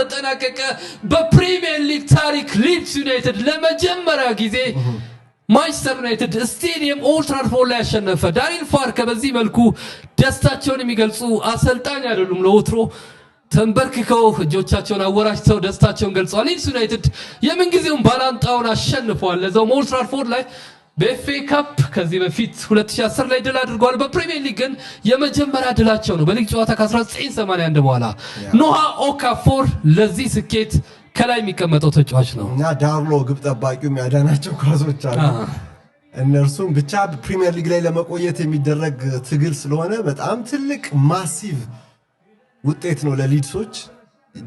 ተጠናቀቀ በፕሪሚየር ሊግ ታሪክ ሊድስ ዩናይትድ ለመጀመሪያ ጊዜ ማንቸስተር ዩናይትድ ስቴዲየም ኦልድ ትራፎርድ ላይ ያሸነፈ ዳኒል ፋርከ በዚህ መልኩ ደስታቸውን የሚገልጹ አሰልጣኝ አይደሉም ለወትሮ ተንበርክከው እጆቻቸውን አወራጭተው ደስታቸውን ገልጸዋል ሊድስ ዩናይትድ የምንጊዜውን ባላንጣውን አሸንፏል ለዛው ኦልድ ትራፎርድ ላይ በኤፍኤ ካፕ ከዚህ በፊት 2010 ላይ ድል አድርጓል በፕሪሚየር ሊግ ግን የመጀመሪያ ድላቸው ነው በሊግ ጨዋታ ከ1981 በኋላ ኖሃ ኦካፎር ለዚህ ስኬት ከላይ የሚቀመጠው ተጫዋች ነው እና ዳርሎ ግብ ጠባቂው ያዳናቸው ኳሶች አሉ እነርሱም ብቻ ፕሪሚየር ሊግ ላይ ለመቆየት የሚደረግ ትግል ስለሆነ በጣም ትልቅ ማሲቭ ውጤት ነው ለሊድሶች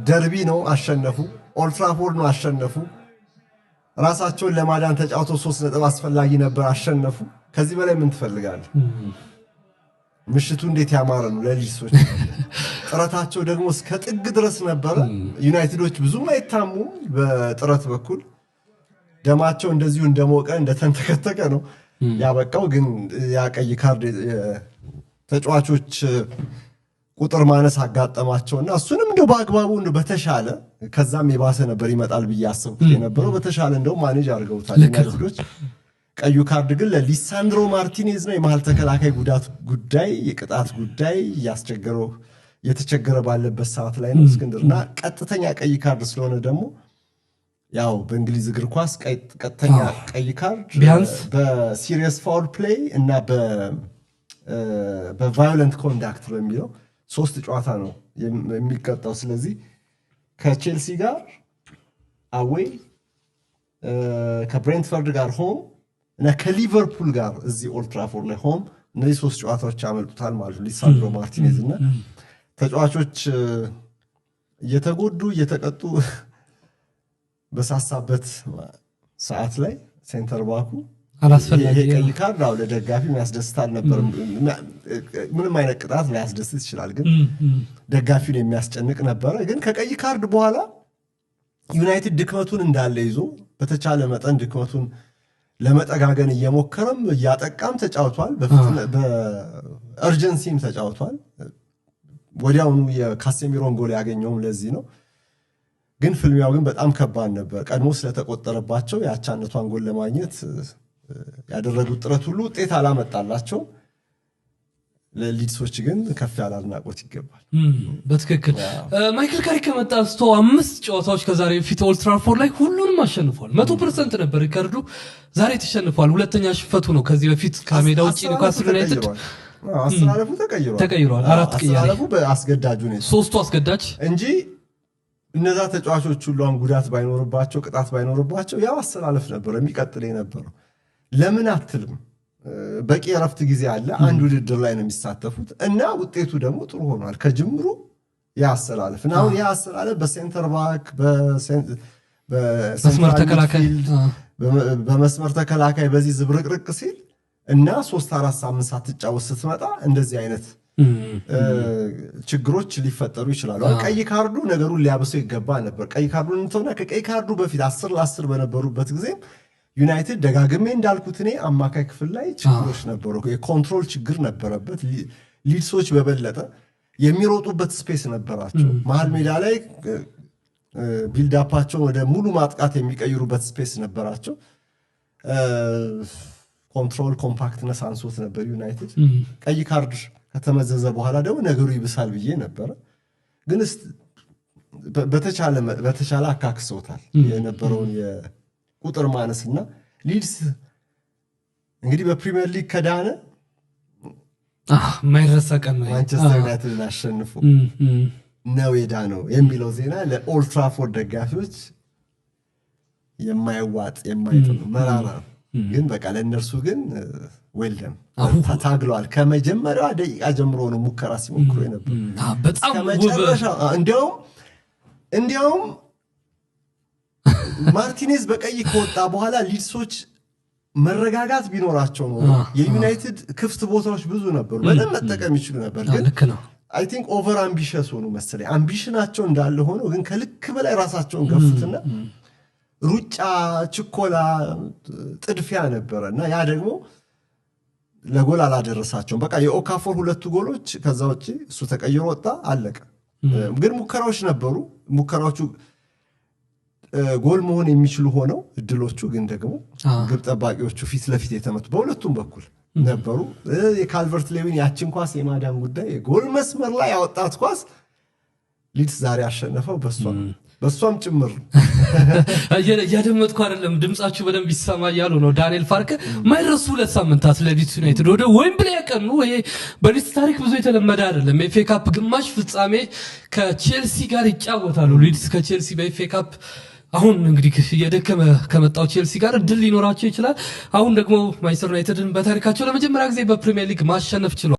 ደርቢ ነው አሸነፉ ኦልድ ትራፎርድ ነው አሸነፉ ራሳቸውን ለማዳን ተጫውተው 3 ነጥብ አስፈላጊ ነበር አሸነፉ ከዚህ በላይ ምን ትፈልጋለህ ምሽቱ እንዴት ያማረ ነው ለሊድሶች ጥረታቸው ደግሞ እስከ ጥግ ድረስ ነበር ዩናይትዶች ብዙም አይታሙ በጥረት በኩል ደማቸው እንደዚሁ እንደሞቀ እንደተንተከተከ ነው ያበቃው ግን ያቀይ ካርድ ተጫዋቾች ቁጥር ማነስ አጋጠማቸውና እሱንም እንደው በአግባቡ እንደው በተሻለ ከዛም የባሰ ነበር ይመጣል ብዬ አስብኩት የነበረው በተሻለ እንደው ማኔጅ አድርገውታል ዩናይትዶች ቀዩ ካርድ ግን ለሊሳንድሮ ማርቲኔዝ ነው የመሃል ተከላካይ ጉዳይ የቅጣት ጉዳይ ያስቸገረው የተቸገረ ባለበት ሰዓት ላይ ነው እስክንድርና ቀጥተኛ ቀይ ካርድ ስለሆነ ደግሞ ያው በእንግሊዝ እግር ኳስ ቀጥተኛ ቀይ ካርድ በሲሪየስ ፋውል ፕሌይ እና በቫዮለንት ኮንዳክት በሚለው 3 ጨዋታ ነው የሚቀጣው ስለዚህ ከቼልሲ ጋር አዌይ ከብሬንትፈርድ ጋር ሆም እና ከሊቨርፑል ጋር እዚህ ኦልድ ትራፎርድ ላይ ሆም እነዚህ 3 ጨዋታዎች ያመልጡታል ማለት ነው ሊሳንድሮ ማርቲኔዝ እና ተጫዋቾች እየተጎዱ እየተቀጡ በሳሳበት ሰዓት ላይ ሴንተር ባኩ አላስፈላጊ ቀይ ካርድ አው ለደጋፊ የሚያስደስታል ነበር ምንም አይነት ቅጣት ሊያስደስት ይችላል ግን ደጋፊውን የሚያስጨንቅ ነበር ግን ከቀይ ካርድ በኋላ ዩናይትድ ድክመቱን እንዳለ ይዞ በተቻለ መጠን ድክመቱን ለመጠጋገን እየሞከረም ያጠቃም ተጫውቷል በእርጀንሲም ተጫውቷል ወዲያውኑ የካሴሚሮን ጎል ያገኘውም ለዚህ ነው ግን ፍልሚያው ግን በጣም ከባድ ነበር ቀድሞ ስለተቆጠረባቸው ያቻነቷን ጎል ለማግኘት ያደረጉት ጥረት ሁሉ ውጤት አላመጣላቸው ለሊድሶች ግን ከፍ ያለ አድናቆት ይገባል በትክክል ማይክል ካሪክ ከመጣስቶ 5 ጨዋታዎች ከዛሬ በፊት ኦልድ ትራፎርድ ላይ ሁሉንም አሸንፏል 100% ነበር ሪካርዶ ዛሬ ተሸንፏል ሁለተኛ ሽፈቱ ነው ከዚህ በፊት ከሜዳ ውጪ ኒውካስል ዩናይትድ አስተላለፉ ተቀይሯል 4 ቅያሬ አስተላለፉ በአስገዳጁ ነው 3ቱ አስገዳጅ እንጂ እነዛ ተጫዋቾች ሁሉ ጉዳት ባይኖርባቸው ቅጣት ባይኖርባቸው ያው አስተላለፍ ነበር የሚቀጥል የነበረው ለምን አትልም በቂ ረፍት ጊዜ አለ አንድ ውድድር ላይ ነው የሚሳተፉት እና ውጤቱ ደግሞ ጥሩ ሆኗል ከጅምሩ ያስተላለፍ ነው ያስተላለፍ በሴንተር ባክ በመስመር ተከላካይ በመስመር ተከላካይ በዚህ ዝብርቅርቅ ሲል እና 3-4 ሳምንት ሳትጫወት ስትመጣ እንደዚህ አይነት ችግሮች ሊፈጠሩ ይችላሉ ቀይ ካርዱ ነገሩን ሊያብሰው ይገባ ነበር ቀይ ካርዱን እንተውና ከቀይ ካርዱ በፊት 10-10 በነበሩበት ጊዜ ዩናይትድ ደጋግሜ እንዳልኩት እኔ አማካይ ክፍል ላይ ችግሮች ነበሩ የኮንትሮል ችግር ነበረበት ሊድሶች በበለጠ የሚሮጡበት ስፔስ ነበራቸው መሃል ሜዳ ላይ ቢልድ አፓቸው ወደ ሙሉ ማጥቃት የሚቀይሩበት ስፔስ ነበራቸው ኮንትሮል ኮምፓክትነስ አንሶት ነበር ዩናይትድ ቀይ ካርድ ከተመዘዘ በኋላ ደግሞ ነገሩ ይብሳል ብዬ ነበር ግን በተቻለ አካክሰውታል የነበረውን የቁጥር ማነስና ሊድስ እንግዲህ በፕሪሚየር ሊግ ከዳነ ማይረሳ ቀን ነው ማንቸስተር ዩናይትድን አሸንፎ ነው የዳነው የሚለው ዜና ለኦልድ ትራፎርድ ደጋፊዎች የማይዋጥ የማይጥም መራራ ግን በቃ ለእነርሱ ግን ዌልደም ታግለዋል ከመጀመሪያው ደቂቃ ጀምሮ ነው ሙከራ ሲሞክሩ የነበረው በጣም እንዲያውም ማርቲኔዝ በቀይ ከወጣ በኋላ ሊድሶች መረጋጋት ቢኖራቸው ነው የዩናይትድ ክፍት ቦታዎች ብዙ ነበሩ በደንብ መጠቀም ይችሉ ነበር ግን አይ ቲንክ ኦቨር አምቢሽስ ሆኑ መሰለኝ አምቢሽናቸው እንዳለ ሆኖ ግን ከልክ በላይ ራሳቸውን ገፉትና ሩጫ ችኮላ ጥድፊያ ነበርና ያ ደግሞ ለጎል አላደረሳቸውም በቃ የኦካፎር 2 ጎሎች ከዛው እሱ ተቀይሮ ወጣ አለቀ ግን ሙከራዎች ነበሩ ሙከራዎቹ ጎል መሆን የሚችሉ ሆነው እድሎቹ ግን ደግሞ ግብ ጠባቂዎቹ ፊት ለፊት የተመቱ በሁለቱም በኩል ነበሩ የካልቨርት ሌዊን ያችን ኳስ የማዳን ጉዳይ ጎል መስመር ላይ ያወጣት ኳስ ሊድስ ዛሬ አሸነፈው በሷም ጭምር ያደመጥኩ አይደለም ድምጻችሁ በደንብ ይሰማ ያሉ ነው ዳንኤል ፋርከ ማይረሱ ሁለት ሳምንታት ለሊድስ ዩናይትድ ወደ ዌምብሌ ያቀኑ ይሄ በሊድስ ታሪክ ብዙ የተለመደ አይደለም ኤፍኤ ካፕ ግማሽ ፍጻሜ ከቼልሲ ጋር ይጫወታሉ ሊድስ ከቼልሲ በኤፍኤ ካፕ አሁን እንግዲህ የደከመ ከመጣው ቼልሲ ጋር ድል ሊኖራቸው ይችላል አሁን ደግሞ ማንቸስተር ዩናይትድን በታሪካቸው ለመጀመሪያ ጊዜ በፕሪሚየር ሊግ ማሸነፍ ችሏል